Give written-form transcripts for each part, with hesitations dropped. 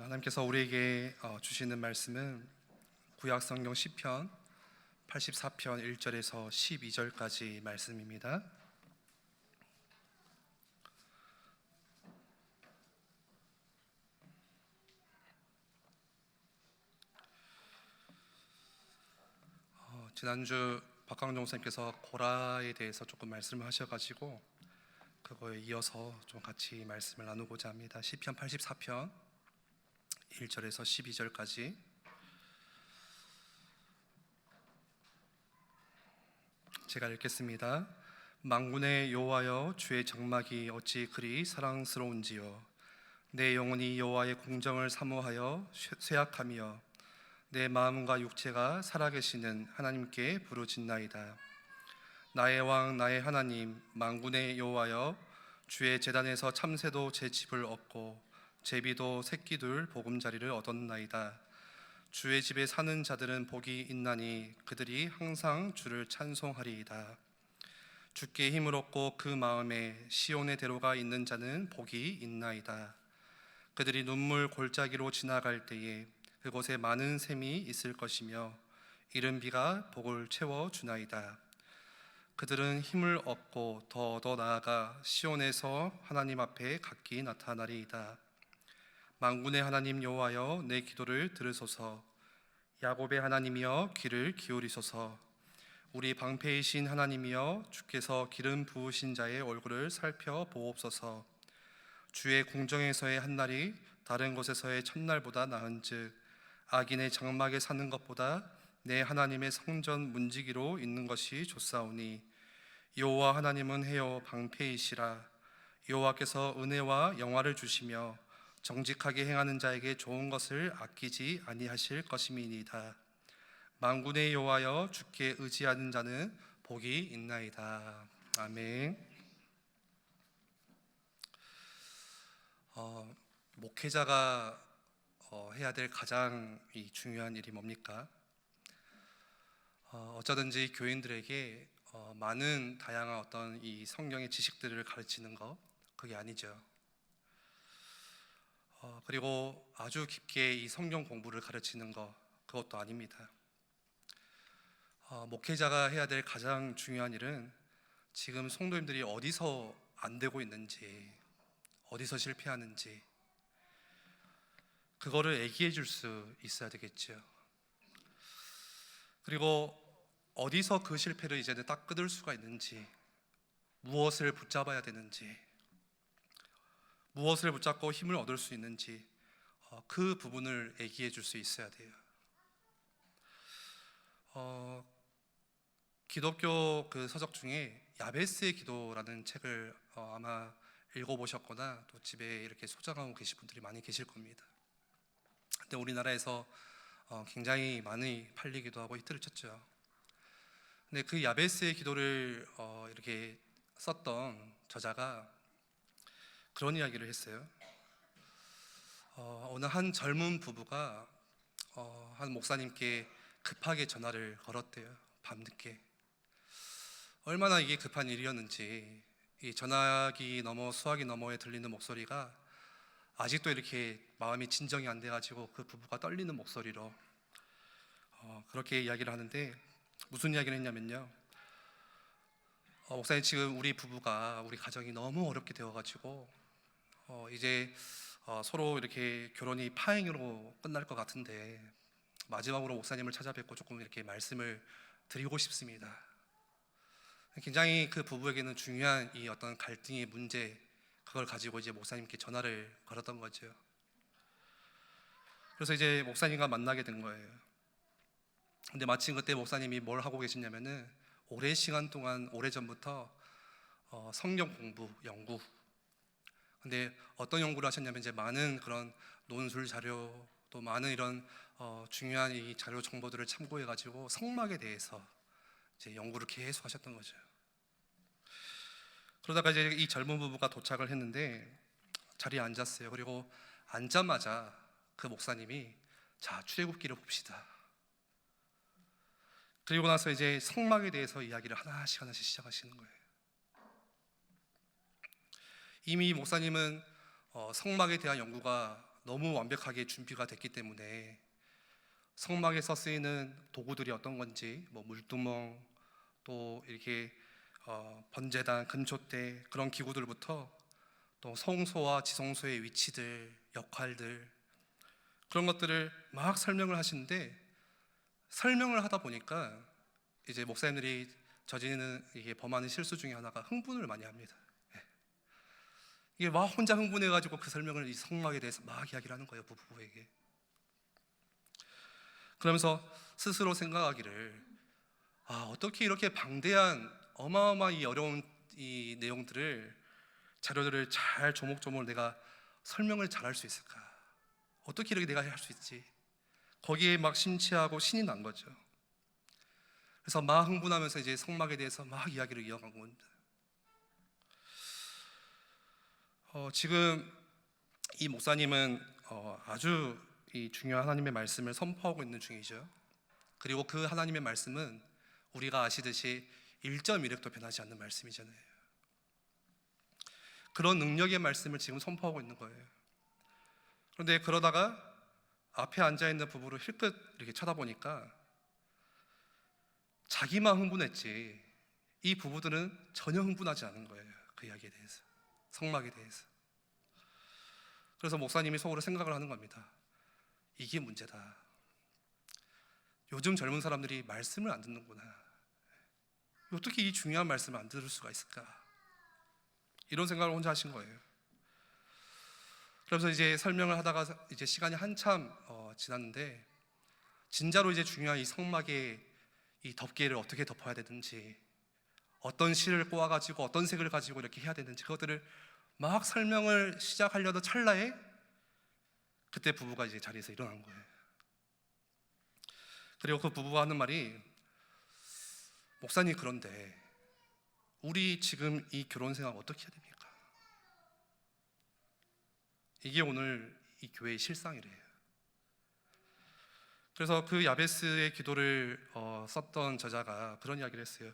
하나님께서 우리에게 주시는 말씀은 구약성경 시편 84편 1절에서 12절까지 말씀입니다. 지난주 박강종 목사님께서 고라에 대해서 조금 말씀을 하셔가지고 그거에 이어서 좀 같이 말씀을 나누고자 합니다. 시편 84편 1절에서 12절까지 제가 읽겠습니다. 만군의 여호와여, 주의 장막이 어찌 그리 사랑스러운지요. 내 영혼이 여호와의 공정을 사모하여 쇠약하며 내 마음과 육체가 살아계시는 하나님께 부르짖나이다. 나의 왕 나의 하나님, 만군의 여호와여, 주의 제단에서 참새도 제 집을 얻고 제비도 새끼둘 보금자리를 얻었나이다. 주의 집에 사는 자들은 복이 있나니 그들이 항상 주를 찬송하리이다. 주께 힘을 얻고 그 마음에 시온의 대로가 있는 자는 복이 있나이다. 그들이 눈물 골짜기로 지나갈 때에 그곳에 많은 샘이 있을 것이며 이른 비가 복을 채워 주나이다. 그들은 힘을 얻고 더 나아가 시온에서 하나님 앞에 각기 나타나리이다. 만군의 하나님 여호와여, 내 기도를 들으소서. 야곱의 하나님이여, 귀를 기울이소서. 우리 방패이신 하나님이여, 주께서 기름 부으신 자의 얼굴을 살펴보옵소서. 주의 궁정에서의 한날이 다른 곳에서의 첫날보다 나은즉 악인의 장막에 사는 것보다 내 하나님의 성전 문지기로 있는 것이 좋사오니 여호와 하나님은 해요 방패이시라. 여호와께서 은혜와 영화를 주시며 정직하게 행하는 자에게 좋은 것을 아끼지 아니하실 것임이니이다. 만군의 여호와여, 주께 의지하는 자는 복이 있나이다. 아멘. 목회자가 해야 될 가장 중요한 일이 뭡니까? 어쩌든지 교인들에게 많은 다양한 어떤 이 성경의 지식들을 가르치는 것, 그게 아니죠. 그리고 아주 깊게 이 성경 공부를 가르치는 것, 그것도 아닙니다. 목회자가 해야 될 가장 중요한 일은 지금 성도님들이 어디서 안 되고 있는지, 어디서 실패하는지 그거를 얘기해 줄 수 있어야 되겠죠. 그리고 어디서 그 실패를 이제는 딱 끊을 수가 있는지, 무엇을 붙잡아야 되는지, 무엇을 붙잡고 힘을 얻을 수 있는지 그 부분을 얘기해 줄 수 있어야 돼요. 기독교 그 서적 중에 야베스의 기도라는 책을 아마 읽어보셨거나 또 집에 이렇게 소장하고 계신 분들이 많이 계실 겁니다. 근데 우리나라에서 굉장히 많이 팔리기도 하고 히트를 쳤죠. 근데 그 야베스의 기도를 이렇게 썼던 저자가 그런 이야기를 했어요. 어느 한 젊은 부부가 한 목사님께 급하게 전화를 걸었대요. 밤늦게. 얼마나 이게 급한 일이었는지 이 전화기 너머 수화기 너머에 들리는 목소리가 아직도 이렇게 마음이 진정이 안 돼가지고 그 부부가 떨리는 목소리로 그렇게 이야기를 하는데, 무슨 이야기를 했냐면요, 목사님, 지금 우리 부부가, 우리 가정이 너무 어렵게 되어가지고 이제 서로 이렇게 결혼이 파행으로 끝날 것 같은데 마지막으로 목사님을 찾아뵙고 조금 이렇게 말씀을 드리고 싶습니다. 굉장히 그 부부에게는 중요한 이 어떤 갈등의 문제, 그걸 가지고 이제 목사님께 전화를 걸었던 거죠. 그래서 이제 목사님과 만나게 된 거예요. 근데 마침 그때 목사님이 뭘 하고 계시냐면은 오랜 시간 동안, 오래전부터 성경 공부, 연구. 근데 어떤 연구를 하셨냐면 이제 많은 그런 논술 자료, 또 많은 이런 중요한 이 자료 정보들을 참고해 가지고 성막에 대해서 이제 연구를 계속 하셨던 거죠. 그러다가 이제 이 젊은 부부가 도착을 했는데 자리에 앉았어요. 그리고 앉자마자 그 목사님이, 자, 출애굽기를 봅시다. 그리고 나서 이제 성막에 대해서 이야기를 하나씩 시작하시는 거예요. 이미 목사님은 성막에 대한 연구가 너무 완벽하게 준비가 됐기 때문에 성막에서 쓰이는 도구들이 어떤 건지, 뭐 물두멍, 또 이렇게 번제단, 금촛대 그런 기구들부터 또 성소와 지성소의 위치들, 역할들 그런 것들을 막 설명을 하시는데, 설명을 하다 보니까 이제 목사님들이 저지르는 이게 범하는 실수 중에 하나가 흥분을 많이 합니다. 이게 막 혼자 흥분해가지고 그 설명을 이 성막에 대해서 막 이야기를 하는 거예요, 부부에게. 그러면서 스스로 생각하기를, 어떻게 이렇게 방대한 어마어마한 이 어려운 이 내용들을, 자료들을 잘 조목조목 내가 설명을 잘 할 수 있을까? 어떻게 이렇게 내가 할 수 있지? 거기에 막 심취하고 신이 난 거죠. 그래서 막 흥분하면서 이제 성막에 대해서 막 이야기를 이어간 겁니다. 지금 이 목사님은 아주 이 중요한 하나님의 말씀을 선포하고 있는 중이죠. 그리고 그 하나님의 말씀은 우리가 아시듯이 1.1획도 변하지 않는 말씀이잖아요. 그런 능력의 말씀을 지금 선포하고 있는 거예요. 그런데 그러다가 앞에 앉아있는 부부를 힐끗 이렇게 쳐다보니까 자기만 흥분했지 이 부부들은 전혀 흥분하지 않은 거예요. 그 이야기에 대해서, 성막에 대해서. 그래서 목사님이 속으로 생각을 하는 겁니다. 이게 문제다. 요즘 젊은 사람들이 말씀을 안 듣는구나. 어떻게 이 중요한 말씀을 안 들을 수가 있을까? 이런 생각을 혼자 하신 거예요. 그래서 이제 설명을 하다가 이제 시간이 한참 지났는데, 진짜로 이제 중요한 이 성막의 이 덮개를 어떻게 덮어야 되는지, 어떤 실을 꼬아가지고 어떤 색을 가지고 이렇게 해야 되는지, 그것들을 막 설명을 시작하려던 찰나에 그때 부부가 이제 자리에서 일어난 거예요. 그리고 그 부부가 하는 말이, 목사님, 그런데 우리 지금 이 결혼 생활 어떻게 해야 됩니까? 이게 오늘 이 교회의 실상이래요. 그래서 그 야베스의 기도를 썼던 저자가 그런 이야기를 했어요.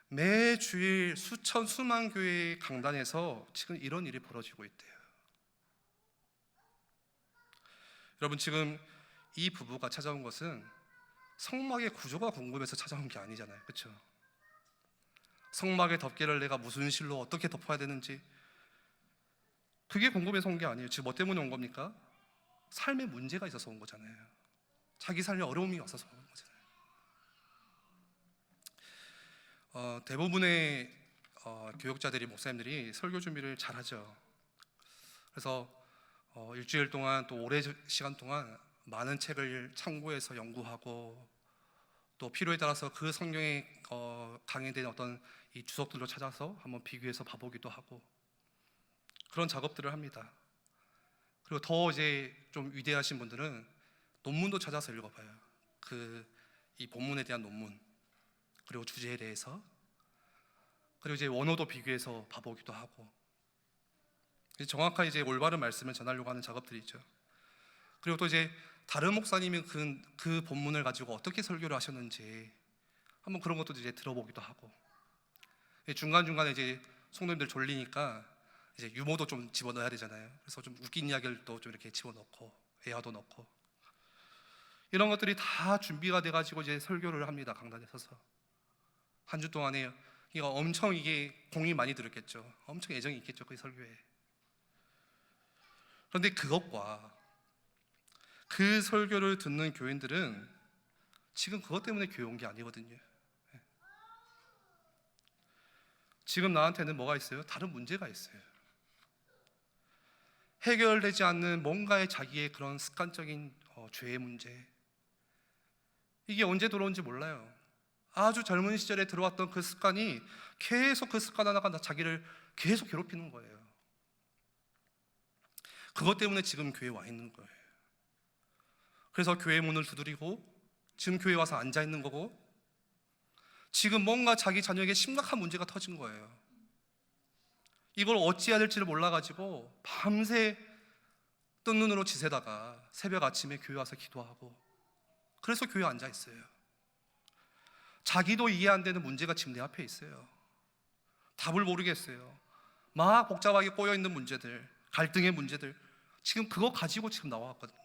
매 주일 수만 교회의 강단에서 지금 이런 일이 벌어지고 있대요. 여러분, 지금 이 부부가 찾아온 것은 성막의 구조가 궁금해서 찾아온 게 아니잖아요, 그렇죠? 성막의 덮개를 내가 무슨 실로 어떻게 덮어야 되는지 그게 궁금해서 온 게 아니에요. 지금 뭐 때문에 온 겁니까? 삶에 문제가 있어서 온 거잖아요. 자기 삶에 어려움이 왔어서 온 거잖아요. 대부분의 교육자들이, 목사님들이 설교 준비를 잘하죠. 그래서 일주일 동안, 또 오랜 시간 동안 많은 책을 참고해서 연구하고, 또 필요에 따라서 그 성경에 강의된 어떤 이 주석들로 찾아서 한번 비교해서 봐보기도 하고, 그런 작업들을 합니다. 그리고 더 이제 좀 위대하신 분들은 논문도 찾아서 읽어봐요. 이 본문에 대한 논문, 그리고 주제에 대해서, 그리고 이제 원어도 비교해서 봐보기도 하고, 정확한 이제 올바른 말씀을 전하려고 하는 작업들이죠. 그리고 또 이제 다른 목사님이 그 본문을 가지고 어떻게 설교를 하셨는지 한번 그런 것도 이제 들어보기도 하고, 중간 중간에 이제 성도님들 졸리니까 이제 유머도 좀 집어넣어야 되잖아요. 그래서 좀 웃긴 이야기를 또 좀 이렇게 집어넣고, 애화도 넣고, 이런 것들이 다 준비가 돼가지고 이제 설교를 합니다. 강단에 서서 한 주 동안에 이거 엄청 이게 공이 많이 들었겠죠. 엄청 애정이 있겠죠, 그 설교에. 그런데 그것과 그 설교를 듣는 교인들은 지금 그것 때문에 교회 온 게 아니거든요. 지금 나한테는 뭐가 있어요? 다른 문제가 있어요. 해결되지 않는 뭔가의 자기의 그런 습관적인 죄의 문제, 이게 언제 들어온지 몰라요. 아주 젊은 시절에 들어왔던 그 습관이 계속 그 습관 하나가 자기를 계속 괴롭히는 거예요. 그것 때문에 지금 교회에 와 있는 거예요. 그래서 교회 문을 두드리고 지금 교회에 와서 앉아 있는 거고, 지금 뭔가 자기 자녀에게 심각한 문제가 터진 거예요. 이걸 어찌해야 될지를 몰라가지고 밤새 뜬 눈으로 지새다가 새벽 아침에 교회 와서 기도하고, 그래서 교회에 앉아 있어요. 자기도 이해 안 되는 문제가 지금 내 앞에 있어요. 답을 모르겠어요. 막 복잡하게 꼬여있는 문제들, 갈등의 문제들 지금 그거 가지고 지금 나와왔거든요.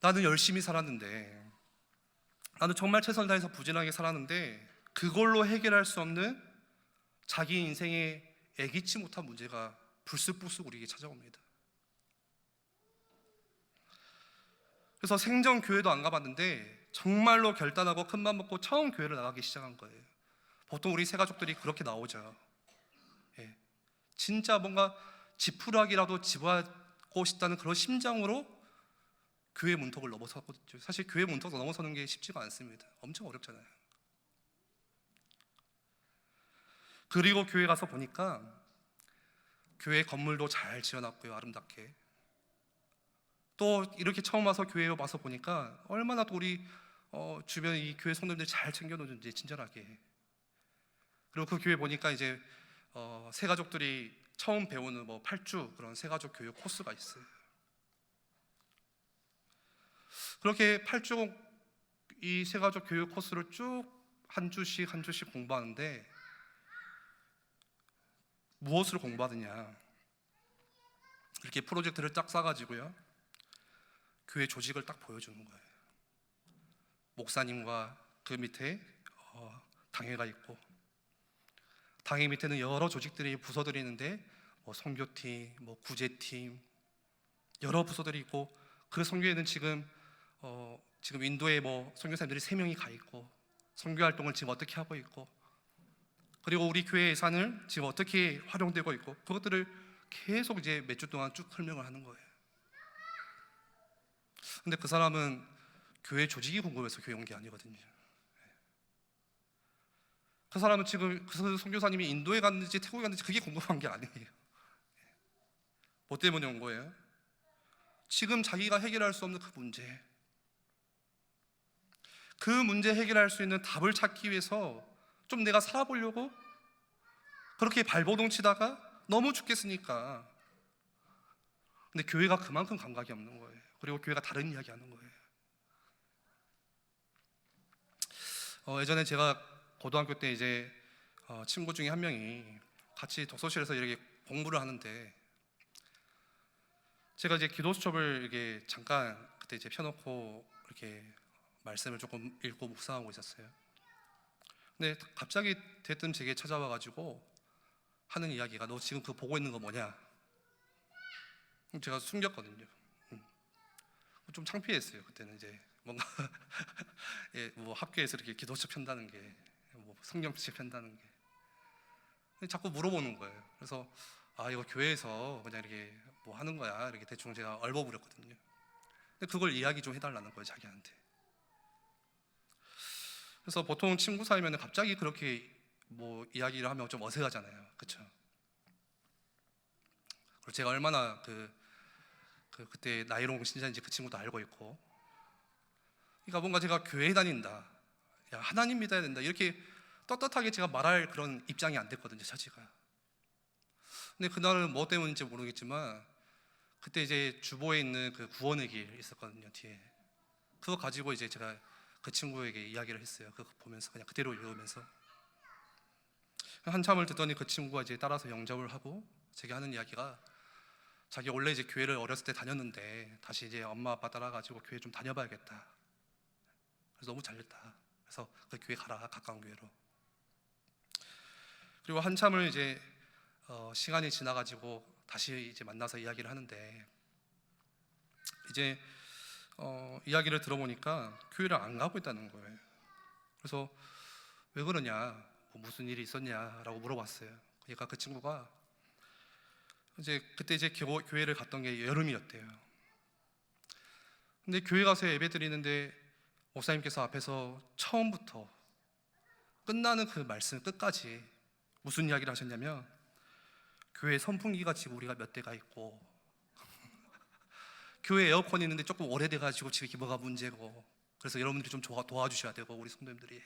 나는 열심히 살았는데, 나는 정말 최선을 다해서 부지런하게 살았는데 그걸로 해결할 수 없는 자기 인생에 애기치 못한 문제가 불쑥불쑥 우리에게 찾아옵니다. 그래서 생전 교회도 안 가봤는데 정말로 결단하고 큰맘 먹고 처음 교회를 나가기 시작한 거예요. 보통 우리 새가족들이 그렇게 나오죠. 예. 진짜 뭔가 지푸라기라도 집어하고 싶다는 그런 심정으로 교회 문턱을 넘어섰거든요. 사실 교회 문턱을 넘어서는 게 쉽지가 않습니다. 엄청 어렵잖아요. 그리고 교회 가서 보니까 교회 건물도 잘 지어놨고요, 아름답게. 또 이렇게 처음 와서 교회에 와서 보니까 얼마나 또 우리 주변 이 교회 성도님들 잘 챙겨놓는지, 친절하게. 그리고 그 교회 보니까 이제 새가족들이 처음 배우는 뭐 8주 그런 새가족 교육 코스가 있어요. 그렇게 8주 이 새가족 교육 코스를 쭉 한 주씩 한 주씩 공부하는데, 무엇을 공부하느냐, 이렇게 프로젝트를 딱 싸가지고요, 교회 조직을 딱 보여주는 거예요. 목사님과 그 밑에 당회가 있고, 당회 밑에는 여러 조직들이, 부서들이 있는데 뭐 선교팀, 뭐 구제팀, 여러 부서들이 있고, 그 선교에는 지금 인도에 뭐 선교사님들이 3명이 가 있고, 선교 활동을 지금 어떻게 하고 있고, 그리고 우리 교회 예산을 지금 어떻게 활용되고 있고, 그것들을 계속 이제 몇 주 동안 쭉 설명을 하는 거예요. 근데 그 사람은 교회 조직이 궁금해서 교회 온 게 아니거든요. 그 사람은 지금 그 선교사님이 인도에 갔는지 태국에 갔는지 그게 궁금한 게 아니에요. 뭐 때문에 온 거예요? 지금 자기가 해결할 수 없는 그 문제, 그 문제 해결할 수 있는 답을 찾기 위해서 좀 내가 살아보려고 그렇게 발버둥 치다가 너무 죽겠으니까. 근데 교회가 그만큼 감각이 없는 거예요. 그리고 교회가 다른 이야기 하는 거예요. 예전에 제가 고등학교 때 이제 친구 중에 한 명이 같이 독서실에서 이렇게 공부를 하는데, 제가 이제 기도 수첩을 이렇게 잠깐 그때 이제 펴놓고 이렇게 말씀을 조금 읽고 묵상하고 있었어요. 근데 갑자기 대뜸 제게 찾아와가지고 하는 이야기가, 너 지금 그거 보고 있는 거 뭐냐? 제가 숨겼거든요. 좀 창피했어요. 그때는 이제 뭔가 예, 뭐 학교에서 이렇게 기도책 편다는 게, 뭐 성경책 편다는 게 자꾸 물어보는 거예요. 그래서 이거 교회에서 그냥 이렇게 뭐 하는 거야, 이렇게 대충 제가 얼버무렸거든요. 근데 그걸 이야기 좀 해달라는 거예요, 자기한테. 그래서 보통 친구 사이면 갑자기 그렇게 뭐 이야기를 하면 좀 어색하잖아요, 그렇죠? 그리고 제가 얼마나 그때 나이롱 신자인지 그 친구도 알고 있고, 그러니까 뭔가 제가 교회 다닌다, 야 하나님 믿어야 된다, 이렇게 떳떳하게 제가 말할 그런 입장이 안 됐거든요, 처지가. 근데 그날은 뭐 때문인지 모르겠지만 그때 이제 주보에 있는 그 구원의 길 있었거든요, 뒤에. 그거 가지고 이제 제가 그 친구에게 이야기를 했어요. 그거 보면서 그냥 그대로 읽으면서. 한참을 듣더니 그 친구가 이제 따라서 영접을 하고 제게 하는 이야기가, 자기 원래 이제 교회를 어렸을 때 다녔는데 다시 이제 엄마 아빠 따라가지고 교회 좀 다녀봐야겠다. 그래서 너무 잘됐다. 그래서 그 교회 가라, 가까운 교회로. 그리고 한참을 이제 시간이 지나가지고 다시 이제 만나서 이야기를 하는데, 이제 이야기를 들어보니까 교회를 안 가고 있다는 거예요. 그래서 왜 그러냐, 뭐 무슨 일이 있었냐라고 물어봤어요. 그러니까 그 친구가 이제 그때 이제 교회를 갔던 게 여름이었대요. 근데 교회 가서 예배 드리는데 목사님께서 앞에서 처음부터 끝나는 그 말씀 끝까지 무슨 이야기를 하셨냐면, 교회 선풍기가 지금 우리가 몇 대가 있고, 교회 에어컨이 있는데 조금 오래돼가지고 지금 기모가 문제고, 그래서 여러분들이 좀 도와주셔야 되고, 우리 성도님들이.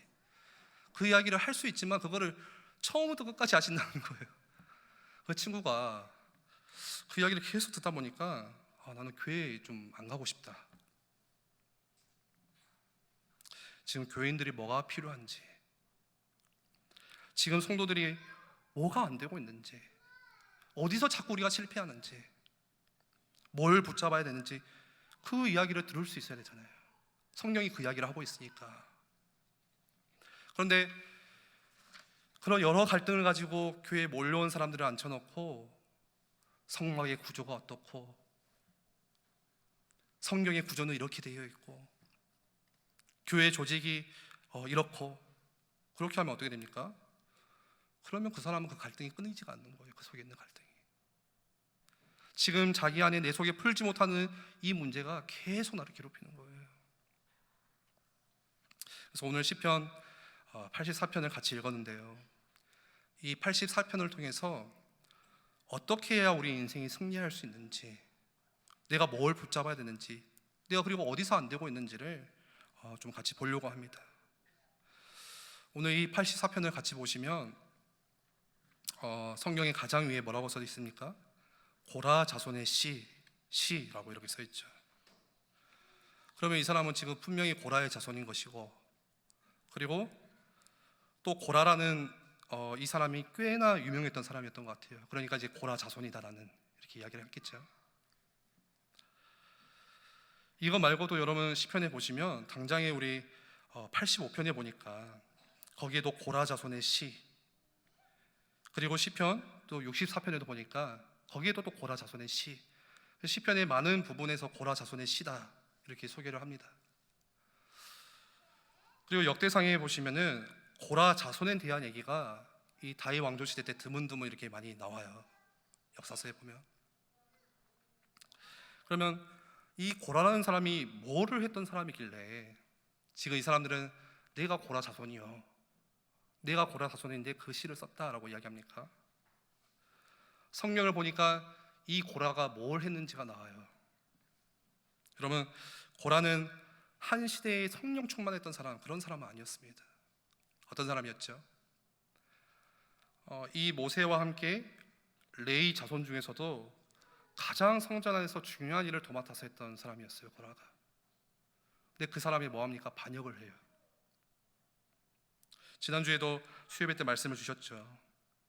그 이야기를 할 수 있지만 그거를 처음부터 끝까지 하신다는 거예요. 그 친구가 그 이야기를 계속 듣다 보니까 나는 교회에 좀 안 가고 싶다. 지금 교인들이 뭐가 필요한지, 지금 성도들이 뭐가 안 되고 있는지, 어디서 자꾸 우리가 실패하는지, 뭘 붙잡아야 되는지 그 이야기를 들을 수 있어야 되잖아요. 성경이 그 이야기를 하고 있으니까. 그런데 그런 여러 갈등을 가지고 교회에 몰려온 사람들을 앉혀놓고 성막의 구조가 어떻고 성경의 구조는 이렇게 되어 있고 교회 조직이 이렇고 그렇게 하면 어떻게 됩니까? 그러면 그 사람은 그 갈등이 끊이지가 않는 거예요. 그 속에 있는 갈등이. 지금 자기 안에 내 속에 풀지 못하는 이 문제가 계속 나를 괴롭히는 거예요. 그래서 오늘 시편 84편을 같이 읽었는데요, 이 84편을 통해서 어떻게 해야 우리 인생이 승리할 수 있는지, 내가 뭘 붙잡아야 되는지, 내가 그리고 어디서 안 되고 있는지를 좀 같이 보려고 합니다. 오늘 이 84편을 같이 보시면 성경의 가장 위에 뭐라고 써 있습니까? 고라 자손의 시라고 이렇게 써 있죠. 그러면 이 사람은 지금 분명히 고라의 자손인 것이고, 그리고 또 고라라는 이 사람이 꽤나 유명했던 사람이었던 것 같아요. 그러니까 이제 고라 자손이다라는 이렇게 이야기를 했겠죠. 이거 말고도 여러분 시편에 보시면 당장에 우리 85편에 보니까 거기에도 고라 자손의 시, 그리고 시편 또 64편에도 보니까 거기에도 또 고라 자손의 시, 시편의 많은 부분에서 고라 자손의 시다 이렇게 소개를 합니다. 그리고 역대상에 보시면은 고라 자손에 대한 얘기가 이 다윗 왕조 시대 때 드문드문 이렇게 많이 나와요. 역사서에 보면. 그러면 이 고라라는 사람이 뭐를 했던 사람이길래 지금 이 사람들은 내가 고라 자손이요, 내가 고라 자손인데 그 시를 썼다라고 이야기합니까? 성경을 보니까 이 고라가 뭘 했는지가 나와요. 그러면 고라는 한 시대에 성령 충만했던 사람, 그런 사람은 아니었습니다. 어떤 사람이었죠? 이 모세와 함께 레위 자손 중에서도 가장 성전 안에서 중요한 일을 도맡아서 했던 사람이었어요, 고라가. 근데 그 사람이 뭐합니까? 반역을 해요. 지난주에도 수요예배 때 말씀을 주셨죠.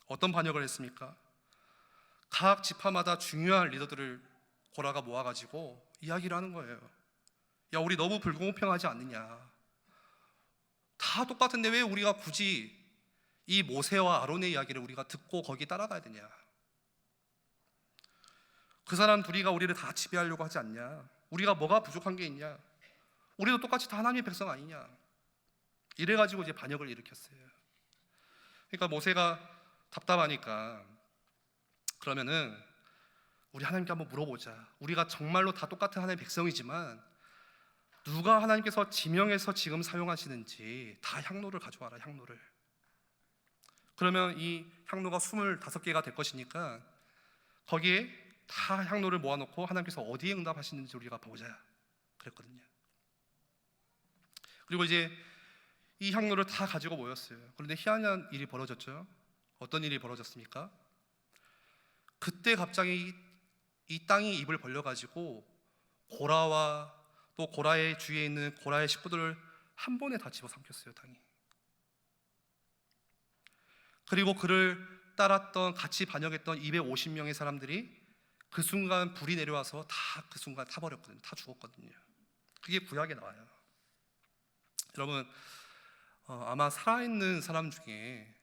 어떤 반역을 했습니까? 각 지파마다 중요한 리더들을 고라가 모아가지고 이야기를 하는 거예요. 야, 우리 너무 불공평하지 않느냐, 다 똑같은데 왜 우리가 굳이 이 모세와 아론의 이야기를 우리가 듣고 거기에 따라가야 되냐, 그 사람 둘이가 우리를 다 지배하려고 하지 않냐, 우리가 뭐가 부족한 게 있냐, 우리도 똑같이 다 하나님의 백성 아니냐, 이래가지고 이제 반역을 일으켰어요. 그러니까 모세가 답답하니까 그러면은 우리 하나님께 한번 물어보자. 우리가 정말로 다 똑같은 하나님의 백성이지만 누가 하나님께서 지명해서 지금 사용하시는지 다 향로를 가져와라, 향로를. 그러면 이 향로가 25개가 될 것이니까 거기에 다 향로를 모아놓고 하나님께서 어디에 응답하시는지 우리가 보자 그랬거든요. 그리고 이제 이 향로를 다 가지고 모였어요. 그런데 희한한 일이 벌어졌죠. 어떤 일이 벌어졌습니까? 그때 갑자기 이 땅이 입을 벌려가지고 고라와 또 고라의 주위에 있는 고라의 식구들을 한 번에 다 집어삼켰어요, 땅이. 그리고 그를 따랐던, 같이 반역했던 250명의 사람들이 그 순간 불이 내려와서 다 그 순간 타버렸거든요. 다 죽었거든요. 그게 구약에 나와요. 여러분, 아마 살아있는 사람 중에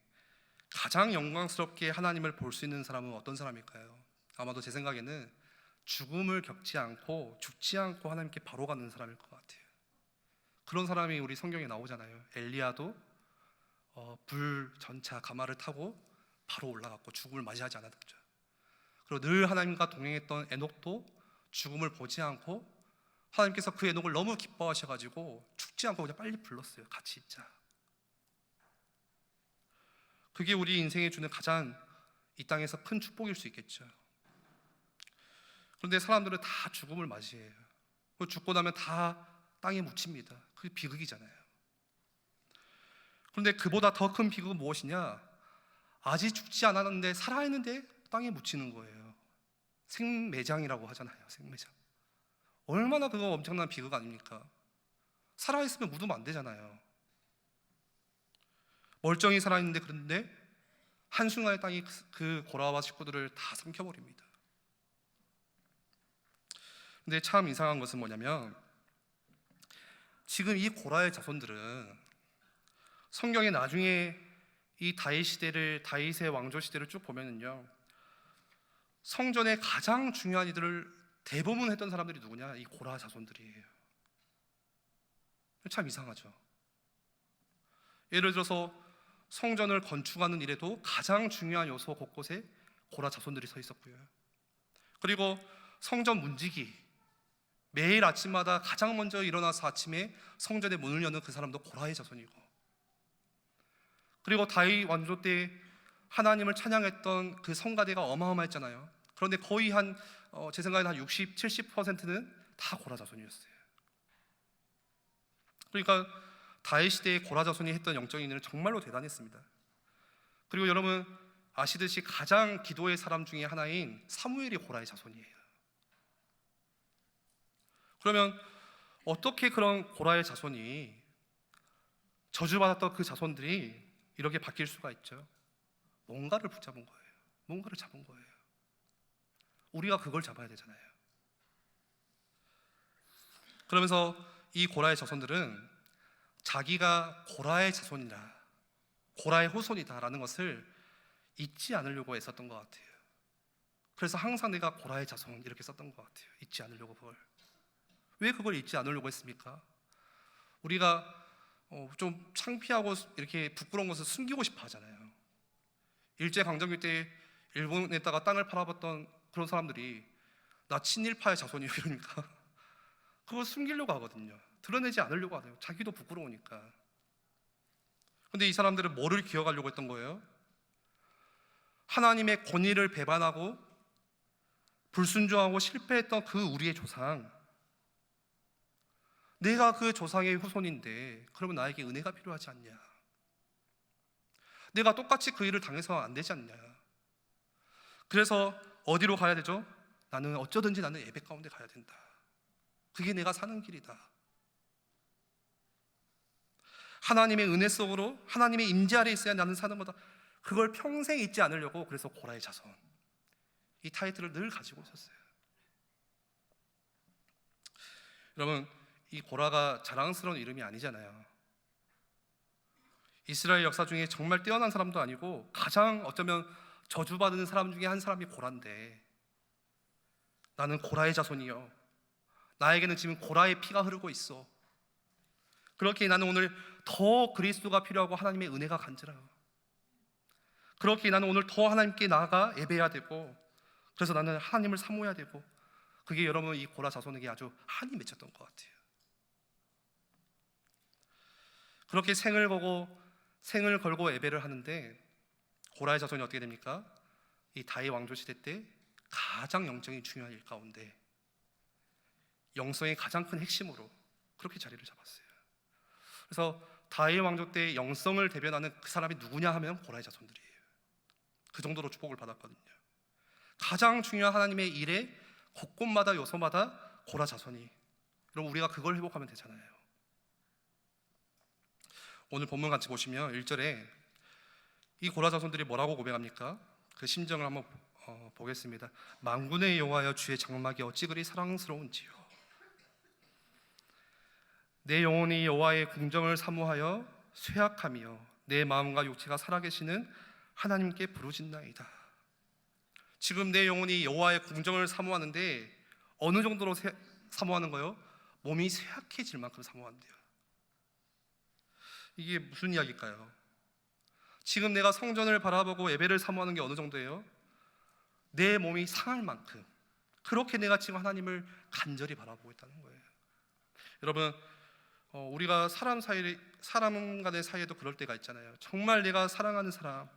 가장 영광스럽게 하나님을 볼 수 있는 사람은 어떤 사람일까요? 아마도 제 생각에는 죽음을 겪지 않고 죽지 않고 하나님께 바로 가는 사람일 것 같아요. 그런 사람이 우리 성경에 나오잖아요. 엘리야도 불 전차 가마를 타고 바로 올라갔고 죽음을 맞이하지 않았죠. 그리고 늘 하나님과 동행했던 에녹도 죽음을 보지 않고 하나님께서 그 에녹을 너무 기뻐하셔가지고 죽지 않고 그냥 빨리 불렀어요. 같이 있자. 그게 우리 인생에 주는 가장 이 땅에서 큰 축복일 수 있겠죠. 그런데 사람들은 다 죽음을 맞이해요. 죽고 나면 다 땅에 묻힙니다. 그게 비극이잖아요. 그런데 그보다 더 큰 비극은 무엇이냐? 아직 죽지 않았는데 살아있는데 땅에 묻히는 거예요. 생매장이라고 하잖아요. 생매장. 얼마나 그거 엄청난 비극 아닙니까? 살아있으면 묻으면 안 되잖아요. 멀쩡히 살아있는데, 그런데 한순간에 땅이 그 고라와 식구들을 다 삼켜버립니다. 근데 참 이상한 것은 뭐냐면 지금 이 고라의 자손들은 성경에 나중에 이 다윗의 왕조 시대를 쭉 보면은요, 성전의 가장 중요한 이들을 대부분 했던 사람들이 누구냐? 이 고라 자손들이에요. 참 이상하죠. 예를 들어서 성전을 건축하는 일에도 가장 중요한 요소 곳곳에 고라 자손들이 서 있었고요. 그리고 성전 문지기, 매일 아침마다 가장 먼저 일어나서 아침에 성전의 문을 여는 그 사람도 고라의 자손이고, 그리고 다윗 왕조 때 하나님을 찬양했던 그 성가대가 어마어마했잖아요. 그런데 거의 제 생각에는 한 60, 70%는 다 고라 자손이었어요. 그러니까 다윗 시대의 고라 자손이 했던 영적인 일은 정말로 대단했습니다. 그리고 여러분 아시듯이 가장 기도의 사람 중에 하나인 사무엘이 고라의 자손이에요. 그러면 어떻게 그런 고라의 자손이, 저주받았던 그 자손들이 이렇게 바뀔 수가 있죠? 뭔가를 붙잡은 거예요. 뭔가를 잡은 거예요. 우리가 그걸 잡아야 되잖아요. 그러면서 이 고라의 자손들은 자기가 고라의 자손이다, 고라의 후손이다라는 것을 잊지 않으려고 애썼던 것 같아요. 그래서 항상 내가 고라의 자손 이렇게 썼던 것 같아요. 잊지 않으려고. 왜 그걸 잊지 않으려고 했습니까? 우리가 좀 창피하고 이렇게 부끄러운 것을 숨기고 싶어 하잖아요. 일제강점기 때 일본에다가 땅을 팔아봤던 그런 사람들이 나 친일파의 자손이요 이러니까 그걸 숨기려고 하거든요. 드러내지 않으려고 하세요. 자기도 부끄러우니까. 근데 이 사람들은 뭐를 기억하려고 했던 거예요? 하나님의 권위를 배반하고 불순종하고 실패했던 그 우리의 조상, 내가 그 조상의 후손인데 그러면 나에게 은혜가 필요하지 않냐? 내가 똑같이 그 일을 당해서 안 되지 않냐? 그래서 어디로 가야 되죠? 나는 어쩌든지 나는 예배 가운데 가야 된다. 그게 내가 사는 길이다. 하나님의 은혜 속으로 하나님의 임재 아래 있어야 나는 사는 거다. 그걸 평생 잊지 않으려고 그래서 고라의 자손, 이 타이틀을 늘 가지고 있었어요. 여러분, 이 고라가 자랑스러운 이름이 아니잖아요. 이스라엘 역사 중에 정말 뛰어난 사람도 아니고 가장 어쩌면 저주받은 사람 중에 한 사람이 고라인데, 나는 고라의 자손이요, 나에게는 지금 고라의 피가 흐르고 있어, 그렇게 나는 오늘 더 그리스도가 필요하고 하나님의 은혜가 간절하고, 그렇게 나는 오늘 더 하나님께 나아가 예배해야 되고, 그래서 나는 하나님을 사모해야 되고, 그게 여러분 이 고라 자손에게 아주 한이 맺혔던 것 같아요. 그렇게 생을 걸고 예배를 하는데 고라의 자손이 어떻게 됩니까? 이 다윗 왕조 시대 때 가장 영적인 중요한 일 가운데 영성의 가장 큰 핵심으로 그렇게 자리를 잡았어요. 그래서 다윗 왕조 때 영성을 대변하는 그 사람이 누구냐 하면 고라의 자손들이에요. 그 정도로 축복을 받았거든요. 가장 중요한 하나님의 일에 곳곳마다 요소마다 고라 자손이, 여러분 우리가 그걸 회복하면 되잖아요. 오늘 본문 같이 보시면 1절에 이 고라 자손들이 뭐라고 고백합니까? 그 심정을 한번 보겠습니다. 만군의 여호와여, 주의 장막이 어찌 그리 사랑스러운지요. 내 영혼이 여호와의 궁정을 사모하여 쇠약하며 내 마음과 육체가 살아계시는 하나님께 부르짖나이다. 지금 내 영혼이 여호와의 궁정을 사모하는데 어느 정도로 사모하는 거예요? 몸이 쇠약해질 만큼 사모한대요. 이게 무슨 이야기일까요? 지금 내가 성전을 바라보고 예배를 사모하는 게 어느 정도예요? 내 몸이 상할 만큼, 그렇게 내가 지금 하나님을 간절히 바라보고 있다는 거예요. 여러분, 우리가 사람 간의 사이에도 그럴 때가 있잖아요. 정말 내가 사랑하는 사람,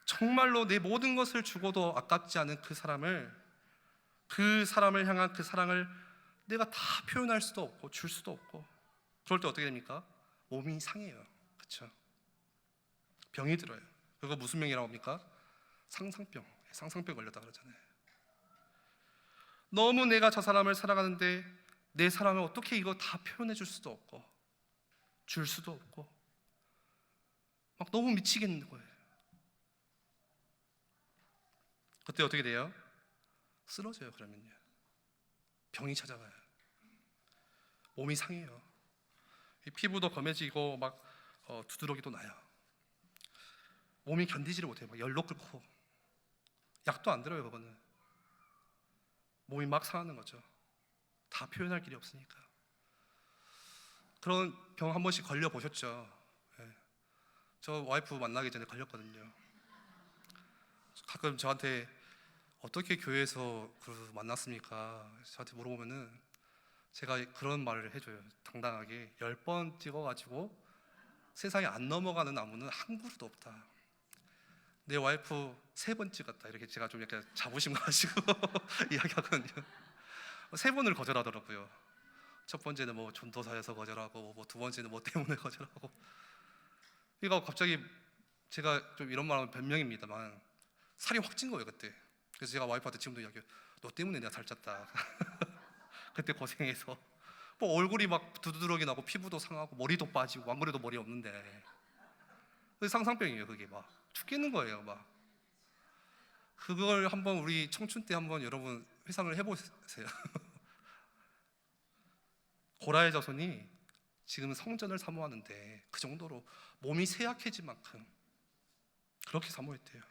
정말로 내 모든 것을 주고도 아깝지 않은 그 사람을 향한 그 사랑을 내가 다 표현할 수도 없고 줄 수도 없고, 그럴 때 어떻게 됩니까? 몸이 상해요. 그렇죠? 병이 들어요. 그거 무슨 병이라고 합니까? 상상병 걸렸다 그러잖아요. 너무 내가 저 사람을 사랑하는데 내 사랑을 어떻게 이거 다 표현해 줄 수도 없고 줄 수도 없고 막 너무 미치겠는 거예요. 그때 어떻게 돼요? 쓰러져요. 그러면요 병이 찾아와요. 몸이 상해요. 이 피부도 검해지고 막 두드러기도 나요. 몸이 견디지를 못해요. 막 열도 끓고 약도 안 들어요. 그거는 몸이 막 상하는 거죠. 다 표현할 길이 없으니까. 그런 병 한 번씩 걸려 보셨죠? 예. 저 와이프 만나기 전에 걸렸거든요. 가끔 저한테 어떻게 교회에서 만났습니까? 저한테 물어보면은 제가 그런 말을 해줘요. 당당하게 10번 찍어가지고 세상에 안 넘어가는 나무는 한 그루도 없다. 내 와이프 3번 찍었다. 이렇게 제가 좀 약간 자부심 가지고 이야기하거든요. 3번을 거절하더라고요. 첫 번째는 뭐 전도사여서 거절하고, 뭐 두 번째는 뭐 때문에 거절하고. 그러니까 갑자기 제가 좀 이런 말하면 변명입니다만 살이 확 찐 거예요 그때. 그래서 제가 와이프한테 지금도 이야기해요. 너 때문에 내가 살쪘다. 그때 고생해서 뭐 얼굴이 막 두드러기 나고 피부도 상하고 머리도 빠지고 안 그래도 머리 없는데 상상병이에요. 그게 막 죽겠는 거예요. 막 그걸 한번 우리 청춘 때 한번 여러분 회상을 해보세요. 고라의 자손이 지금 성전을 사모하는데 그 정도로 몸이 쇠약해진 만큼 그렇게 사모했대요.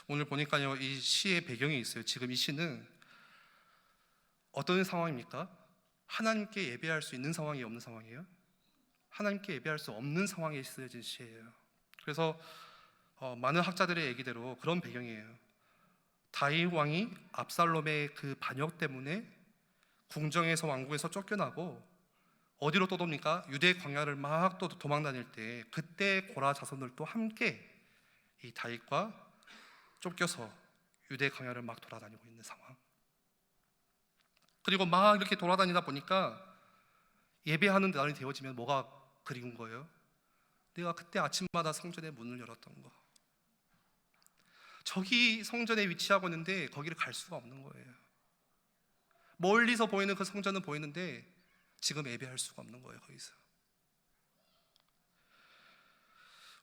오늘 보니까요 이 시의 배경이 있어요. 지금 이 시는 어떤 상황입니까? 하나님께 예배할 수 있는 상황이 없는 상황이에요. 하나님께 예배할 수 없는 상황에 쓰여진 시예요. 그래서 많은 학자들의 얘기대로 그런 배경이에요. 다윗 왕이 압살롬의 그 반역 때문에 궁정에서 왕궁에서 쫓겨나고 어디로 떠돕니까? 유대 광야를 막 또 도망 다닐 때 그때 고라 자손들도 함께 이 다윗과 쫓겨서 유대 광야를 막 돌아다니고 있는 상황. 그리고 막 이렇게 돌아다니다 보니까 예배하는 날이 되어지면 뭐가 그리운 거예요? 내가 그때 아침마다 성전의 문을 열었던 거. 저기 성전에 위치하고 있는데 거기를 갈 수가 없는 거예요. 멀리서 보이는 그 성전은 보이는데 지금 예배할 수가 없는 거예요. 거기서.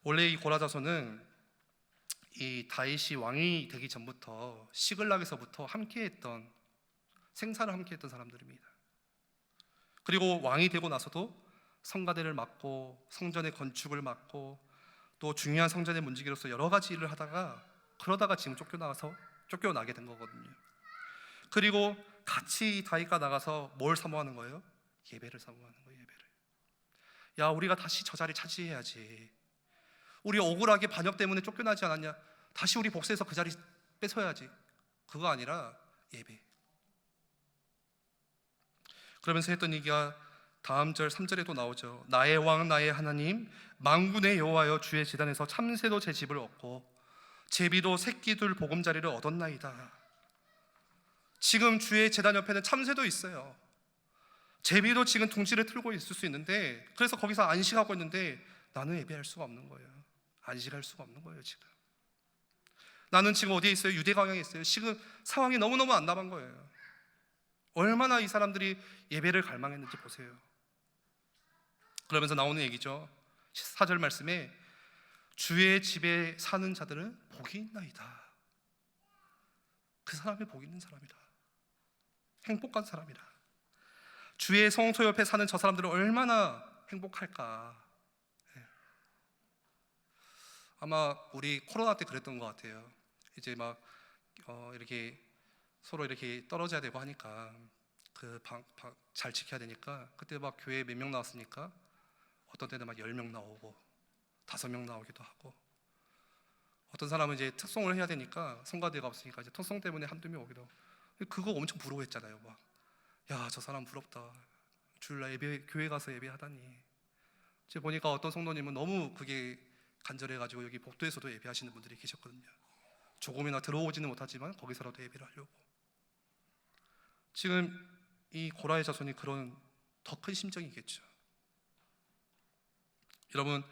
원래 이 고라 자손은 이 다윗이 왕이 되기 전부터 시글락에서부터 함께했던 생사를 함께했던 사람들입니다. 그리고 왕이 되고 나서도 성가대를 맡고 성전의 건축을 맡고 또 중요한 성전의 문지기로서 여러 가지 일을 하다가 그러다가 지금 쫓겨나게 된 거거든요. 그리고 같이 다윗과 나가서 뭘 사모하는 거예요? 예배를 사모하는 거예요. 예배를. 야, 우리가 다시 저 자리 차지해야지. 우리 억울하게 반역 때문에 쫓겨나지 않았냐? 다시 우리 복수해서 그 자리 뺏어야지. 그거 아니라 예배. 그러면서 했던 얘기가 다음 절 3절에도 나오죠. 나의 왕 나의 하나님 만군의 여호와여 주의 제단에서 참새도 제 집을 얻고 제비도 새끼들 보금자리를 얻었나이다. 지금 주의 제단 옆에는 참새도 있어요. 제비도 지금 둥지를 틀고 있을 수 있는데 그래서 거기서 안식하고 있는데 나는 예배할 수가 없는 거예요. 안식할 수가 없는 거예요. 지금 나는 지금 어디에 있어요? 유대광야에 있어요. 지금 상황이 너무너무 안담한 거예요. 얼마나 이 사람들이 예배를 갈망했는지 보세요. 그러면서 나오는 얘기죠. 4절 말씀에 주의 집에 사는 자들은 복이 있나이다. 그 사람이 복 있는 사람이다. 행복한 사람이다. 주의 성소 옆에 사는 저 사람들은 얼마나 행복할까. 아마 우리 코로나 때 그랬던 것 같아요. 이제 막 이렇게 서로 이렇게 떨어져야 되고 하니까 잘 지켜야 되니까 그때 막 교회에 몇 명 나왔으니까 어떤 때는 막 10명 나오고 5명 나오기도 하고 어떤 사람은 이제 특송을 해야 되니까 성가대가 없으니까 이제 특송 때문에 한두 명 오기도 하고 그거 엄청 부러워했잖아요. 막 야, 저 사람 부럽다. 주일날 예배 교회 가서 예배하다니. 제가 보니까 어떤 성도님은 너무 그게 간절해가지고 여기 복도에서도 예배하시는 분들이 계셨거든요. 조금이나 들어오지는 못하지만 거기서라도 예배를 하려고. 지금 이 고라의 자손이 그런 더 큰 심정이겠죠. 여러분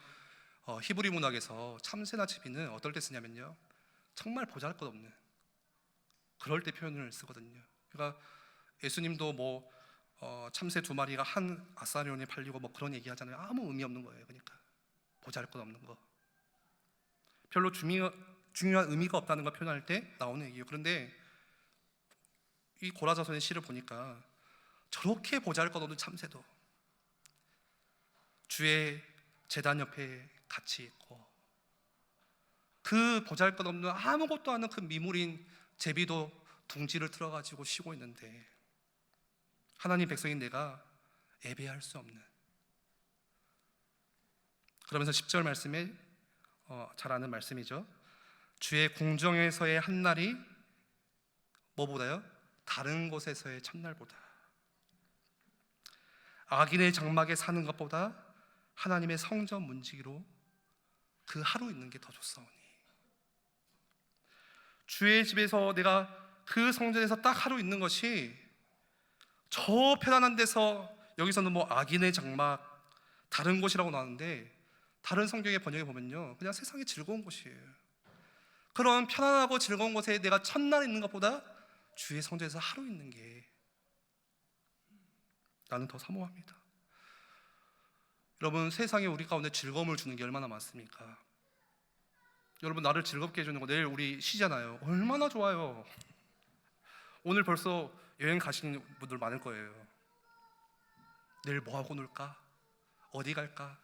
히브리 문학에서 참새나 제비는 어떨 때 쓰냐면요 정말 보잘것없는 그럴 때 표현을 쓰거든요. 그러니까 예수님도 뭐 참새 2마리가 한 아사리온에 팔리고 뭐 그런 얘기 하잖아요. 아무 의미 없는 거예요. 그러니까 보잘것없는 거 별로 중요한 의미가 없다는 걸 표현할 때 나오는 얘기예요. 그런데 이 고라자손의 시를 보니까 저렇게 보잘것없는 참새도 주의 제단 옆에 같이 있고, 그 보잘것없는 아무것도 않은 그 미물인 제비도 둥지를 틀어가지고 쉬고 있는데 하나님 백성인 내가 예배할 수 없는, 그러면서 10절 말씀에 잘 아는 말씀이죠. 주의 궁정에서의 한날이 뭐보다요? 다른 곳에서의 첫날보다, 악인의 장막에 사는 것보다 하나님의 성전 문지기로 그 하루 있는 게 더 좋사오니, 주의 집에서 내가 그 성전에서 딱 하루 있는 것이 저 편안한 데서, 여기서는 뭐 악인의 장막, 다른 곳이라고 나오는데 다른 성경의 번역에 보면요 그냥 세상의 즐거운 곳이에요. 그런 편안하고 즐거운 곳에 내가 첫날 있는 것보다 주의 성전에서 하루 있는 게 나는 더 사모합니다. 여러분, 세상에 우리 가운데 즐거움을 주는 게 얼마나 많습니까? 여러분, 나를 즐겁게 해주는 거, 내일 우리 쉬잖아요. 얼마나 좋아요. 오늘 벌써 여행 가시는 분들 많을 거예요. 내일 뭐하고 놀까? 어디 갈까?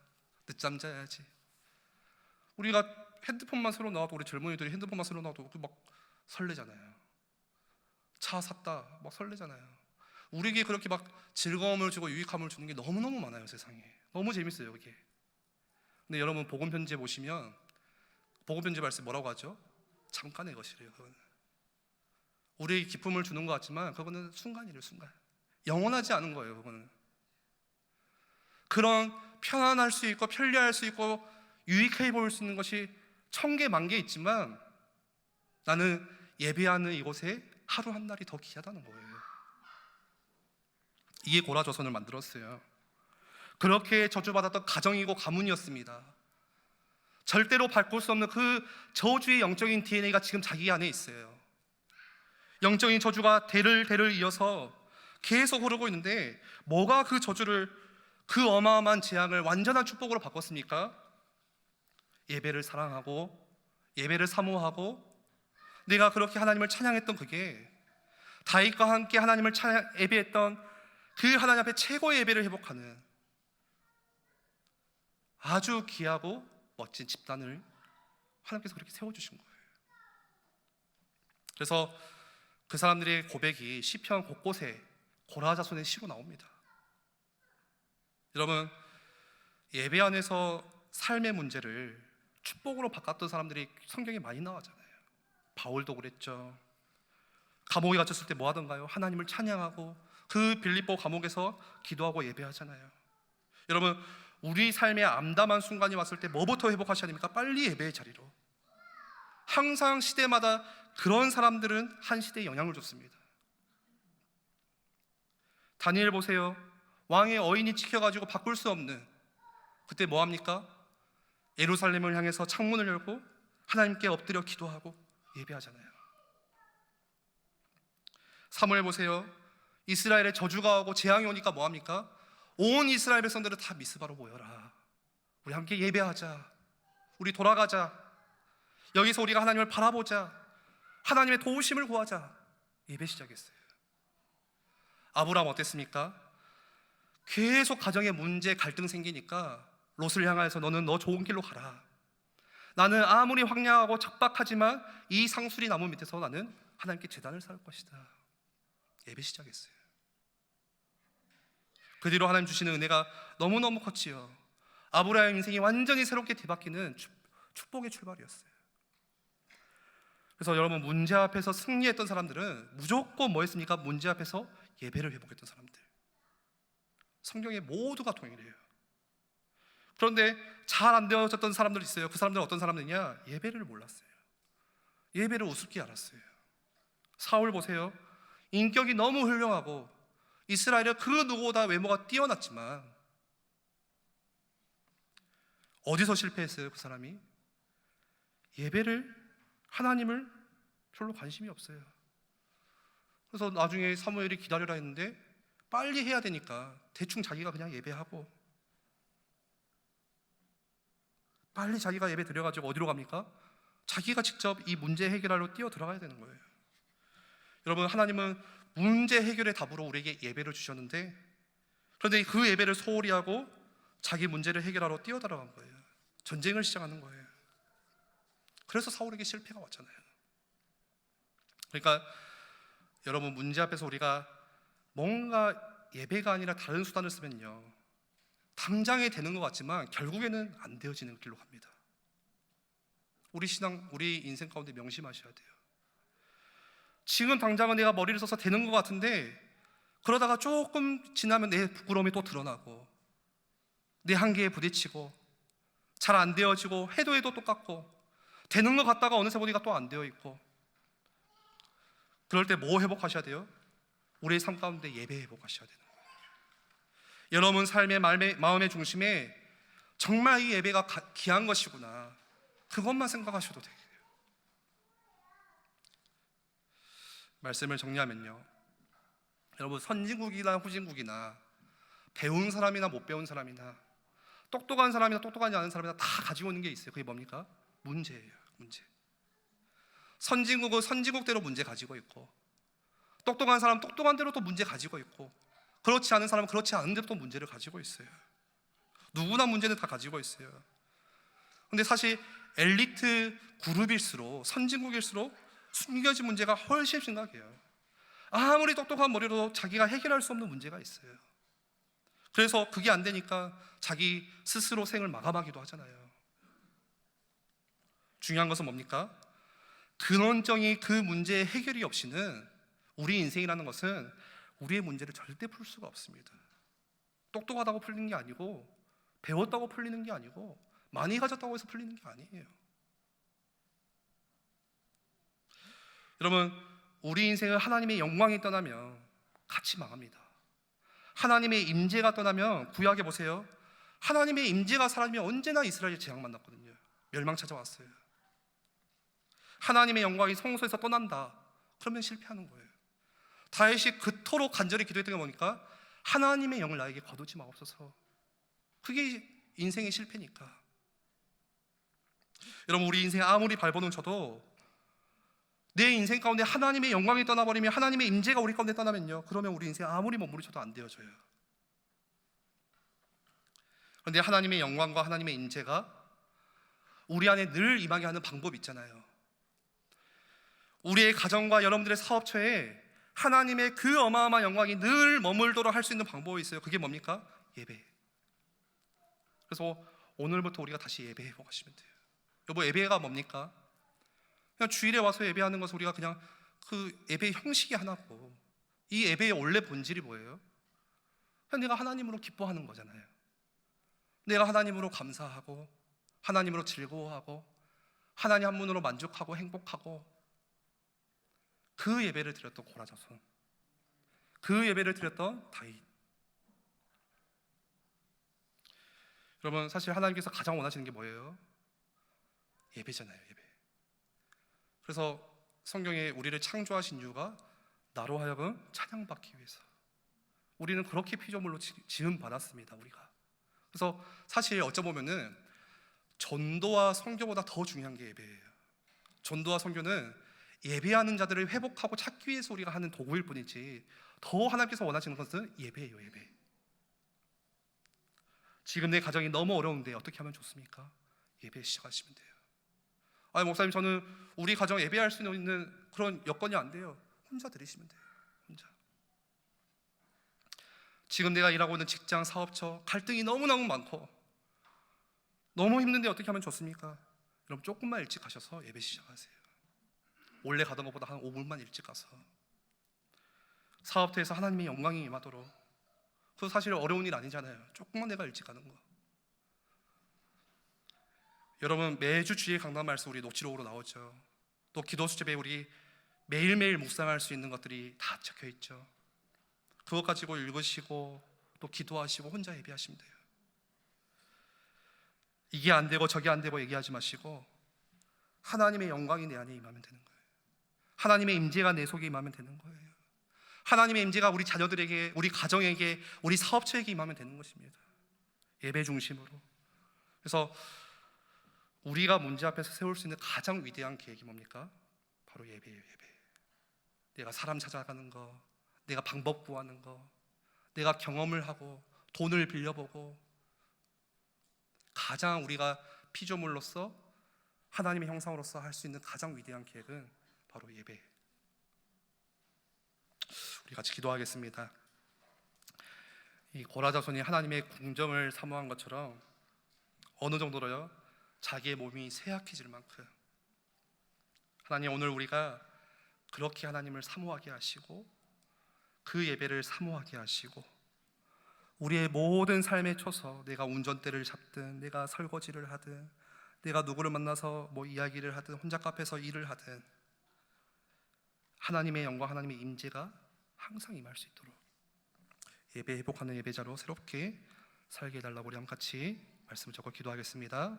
늦잠 자야지. 우리가 핸드폰만 새로 나와도, 우리 젊은이들이 핸드폰만 새로 나와도 막 설레잖아요. 차 샀다 막 설레잖아요. 우리에게 그렇게 막 즐거움을 주고 유익함을 주는 게 너무너무 많아요. 세상에 너무 재밌어요 그게. 근데 여러분, 복음 편지에 보시면 복음 편지 말씀 뭐라고 하죠? 잠깐의 것이래요. 그거는 우리에게 기쁨을 주는 것 같지만 그거는 순간이래요. 순간, 영원하지 않은 거예요. 그거는 그런 편안할 수 있고 편리할 수 있고 유익해 보일 수 있는 것이 천 개 만 개 있지만 나는 예배하는 이곳에 하루 한 날이 더 귀하다는 거예요. 이게 고라조선을 만들었어요. 그렇게 저주받았던 가정이고 가문이었습니다. 절대로 바꿀 수 없는 그 저주의 영적인 DNA가 지금 자기 안에 있어요. 영적인 저주가 대를 이어서 계속 흐르고 있는데, 뭐가 그 저주를, 그 어마어마한 재앙을 완전한 축복으로 바꿨습니까? 예배를 사랑하고 예배를 사모하고 내가 그렇게 하나님을 찬양했던, 그게 다윗과 함께 하나님을 예배했던 그 하나님 앞에 최고의 예배를 회복하는 아주 귀하고 멋진 집단을 하나님께서 그렇게 세워주신 거예요. 그래서 그 사람들의 고백이 시편 곳곳에 고라자손의 시로 나옵니다. 여러분, 예배 안에서 삶의 문제를 축복으로 바꿨던 사람들이 성경에 많이 나오잖아요. 바울도 그랬죠. 감옥에 갇혔을 때 뭐 하던가요? 하나님을 찬양하고 그 빌립보 감옥에서 기도하고 예배하잖아요. 여러분, 우리 삶에 암담한 순간이 왔을 때 뭐부터 회복하셔야 됩니까? 빨리 예배의 자리로. 항상 시대마다 그런 사람들은 한 시대에 영향을 줬습니다. 다니엘 보세요. 왕의 어인이 지켜가지고 바꿀 수 없는, 그때 뭐 합니까? 예루살렘을 향해서 창문을 열고 하나님께 엎드려 기도하고 예배하잖아요. 사무엘 보세요. 이스라엘에 저주가 오고 재앙이 오니까 뭐 합니까? 온 이스라엘 백성들은 다 미스바로 모여라. 우리 함께 예배하자. 우리 돌아가자. 여기서 우리가 하나님을 바라보자. 하나님의 도우심을 구하자. 예배 시작했어요. 아브라함 어땠습니까? 계속 가정에 문제, 갈등 생기니까 롯을 향하여서 너는 너 좋은 길로 가라. 나는 아무리 황량하고 척박하지만 이 상수리 나무 밑에서 나는 하나님께 제단을 쌓을 것이다. 예배 시작했어요. 그 뒤로 하나님 주시는 은혜가 너무너무 컸지요. 아브라함 인생이 완전히 새롭게 뒤바뀌는 축복의 출발이었어요. 그래서 여러분, 문제 앞에서 승리했던 사람들은 무조건 뭐 했습니까? 문제 앞에서 예배를 회복했던 사람들. 성경에 모두가 동일해요. 그런데 잘 안 되어졌던 사람들 있어요. 그 사람들은 어떤 사람들이냐? 예배를 몰랐어요. 예배를 우습게 알았어요. 사울 보세요. 인격이 너무 훌륭하고 이스라엘의 그 누구보다 외모가 뛰어났지만 어디서 실패했어요? 그 사람이 예배를, 하나님을 별로 관심이 없어요. 그래서 나중에 사무엘이 기다려라 했는데 빨리 해야 되니까 대충 자기가 그냥 예배하고, 빨리 자기가 예배 드려가지고 어디로 갑니까? 자기가 직접 이 문제 해결하러 뛰어 들어가야 되는 거예요. 여러분, 하나님은 문제 해결의 답으로 우리에게 예배를 주셨는데, 그런데 그 예배를 소홀히 하고 자기 문제를 해결하러 뛰어 들어간 거예요. 전쟁을 시작하는 거예요. 그래서 사울에게 실패가 왔잖아요. 그러니까 여러분, 문제 앞에서 우리가 뭔가 예배가 아니라 다른 수단을 쓰면요, 당장에 되는 것 같지만 결국에는 안 되어지는 길로 갑니다. 우리 신앙, 우리 인생 가운데 명심하셔야 돼요. 지금 당장은 내가 머리를 써서 되는 것 같은데, 그러다가 조금 지나면 내 부끄러움이 또 드러나고, 내 한계에 부딪히고, 잘 안 되어지고, 해도 똑같고, 되는 것 같다가 어느새 보니까 또 안 되어 있고. 그럴 때 뭐 회복하셔야 돼요? 우리의 삶 가운데 예배 회복하셔야 되는 거예요. 여러분 삶의 마음의 중심에 정말 이 예배가 귀한 것이구나, 그것만 생각하셔도 돼요. 말씀을 정리하면요, 여러분, 선진국이나 후진국이나 배운 사람이나 못 배운 사람이나 똑똑한 사람이나 똑똑하지 않은 사람이나 다 가지고 있는 게 있어요. 그게 뭡니까? 문제예요. 문제. 선진국은 선진국대로 문제 가지고 있고, 똑똑한 사람은 똑똑한 대로 또 문제 가지고 있고, 그렇지 않은 사람은 그렇지 않은 대로 또 문제를 가지고 있어요. 누구나 문제는 다 가지고 있어요. 근데 사실 엘리트 그룹일수록, 선진국일수록 숨겨진 문제가 훨씬 심각해요. 아무리 똑똑한 머리로 자기가 해결할 수 없는 문제가 있어요. 그래서 그게 안 되니까 자기 스스로 생을 마감하기도 하잖아요. 중요한 것은 뭡니까? 근원적인 그 문제의 해결이 없이는 우리 인생이라는 것은 우리의 문제를 절대 풀 수가 없습니다. 똑똑하다고 풀리는 게 아니고, 배웠다고 풀리는 게 아니고, 많이 가졌다고 해서 풀리는 게 아니에요. 여러분, 우리 인생을 하나님의 영광이 떠나면 같이 망합니다. 하나님의 임재가 떠나면, 구약에 보세요, 하나님의 임재가 사라지면 언제나 이스라엘이 재앙 만났거든요. 멸망 찾아왔어요. 하나님의 영광이 성소에서 떠난다, 그러면 실패하는 거예요. 다윗이 그토록 간절히 기도했던 게 뭡니까? 하나님의 영을 나에게 거두지 마옵소서. 그게 인생의 실패니까. 여러분, 우리 인생 아무리 발버둥 쳐도 내 인생 가운데 하나님의 영광이 떠나버리면, 하나님의 임재가 우리 가운데 떠나면요, 그러면 우리 인생 아무리 몸부림쳐도 안 되어져요. 그런데 하나님의 영광과 하나님의 임재가 우리 안에 늘 임하게 하는 방법이 있잖아요. 우리의 가정과 여러분들의 사업처에 하나님의 그 어마어마한 영광이 늘 머물도록 할 수 있는 방법이 있어요. 그게 뭡니까? 예배. 그래서 오늘부터 우리가 다시 예배 회복하시면 돼요. 여보, 예배가 뭡니까? 그냥 주일에 와서 예배하는 것은 우리가 그냥 그 예배의 형식이 하나고, 이 예배의 원래 본질이 뭐예요? 그냥 내가 하나님으로 기뻐하는 거잖아요. 내가 하나님으로 감사하고, 하나님으로 즐거워하고, 하나님 한 분으로 만족하고 행복하고. 그 예배를 드렸던 고라자손, 그 예배를 드렸던 다윗. 여러분, 사실 하나님께서 가장 원하시는 게 뭐예요? 예배잖아요, 예배. 그래서 성경에 우리를 창조하신 이유가 나로 하여금 찬양받기 위해서. 우리는 그렇게 피조물로 지음 받았습니다, 우리가. 그래서 사실 어쩌보면은 전도와 선교보다 더 중요한 게 예배예요. 전도와 선교는 예배하는 자들을 회복하고 찾기 위해서 우리가 하는 도구일 뿐이지, 더 하나님께서 원하시는 것은 예배예요, 예배. 지금 내 가정이 너무 어려운데 어떻게 하면 좋습니까? 예배 시작하시면 돼요. 아니, 목사님, 저는 우리 가정 예배할 수 있는 그런 여건이 안 돼요. 혼자 드리시면 돼요, 혼자. 지금 내가 일하고 있는 직장, 사업처, 갈등이 너무너무 많고 너무 힘든데 어떻게 하면 좋습니까? 여러분, 조금만 일찍 가셔서 예배 시작하세요. 원래 가던 것보다 한 5분만 일찍 가서 사업터에서 하나님의 영광이 임하도록. 그거 사실 어려운 일 아니잖아요. 조금만 내가 일찍 가는 거. 여러분, 매주 주일 강단 말씀 우리 녹취록으로 나오죠. 또 기도 수첩에 우리 매일매일 묵상할 수 있는 것들이 다 적혀 있죠. 그것 가지고 읽으시고 또 기도하시고 혼자 예배하시면 돼요. 이게 안 되고 저게 안 되고 얘기하지 마시고 하나님의 영광이 내 안에 임하면 되는 거예요. 하나님의 임재가 내 속에 임하면 되는 거예요. 하나님의 임재가 우리 자녀들에게, 우리 가정에게, 우리 사업처에게 임하면 되는 것입니다. 예배 중심으로. 그래서 우리가 문제 앞에서 세울 수 있는 가장 위대한 계획이 뭡니까? 바로 예배예요. 예배. 내가 사람 찾아가는 거, 내가 방법 구하는 거, 내가 경험을 하고 돈을 빌려보고, 가장 우리가 피조물로서 하나님의 형상으로서 할 수 있는 가장 위대한 계획은 바로 예배. 우리 같이 기도하겠습니다. 이 고라 자손이 하나님의 궁정을 사모한 것처럼 어느 정도로요? 자기의 몸이 쇠약해질 만큼 하나님, 오늘 우리가 그렇게 하나님을 사모하게 하시고 그 예배를 사모하게 하시고, 우리의 모든 삶에 쳐서 내가 운전대를 잡든, 내가 설거지를 하든, 내가 누구를 만나서 이야기를 하든, 혼자 카페에서 일을 하든, 하나님의 영광, 하나님의 임재가 항상 임할 수 있도록 예배 회복하는 예배자로 새롭게 살게 해달라고 우리 함께 같이 말씀을 적고 기도하겠습니다.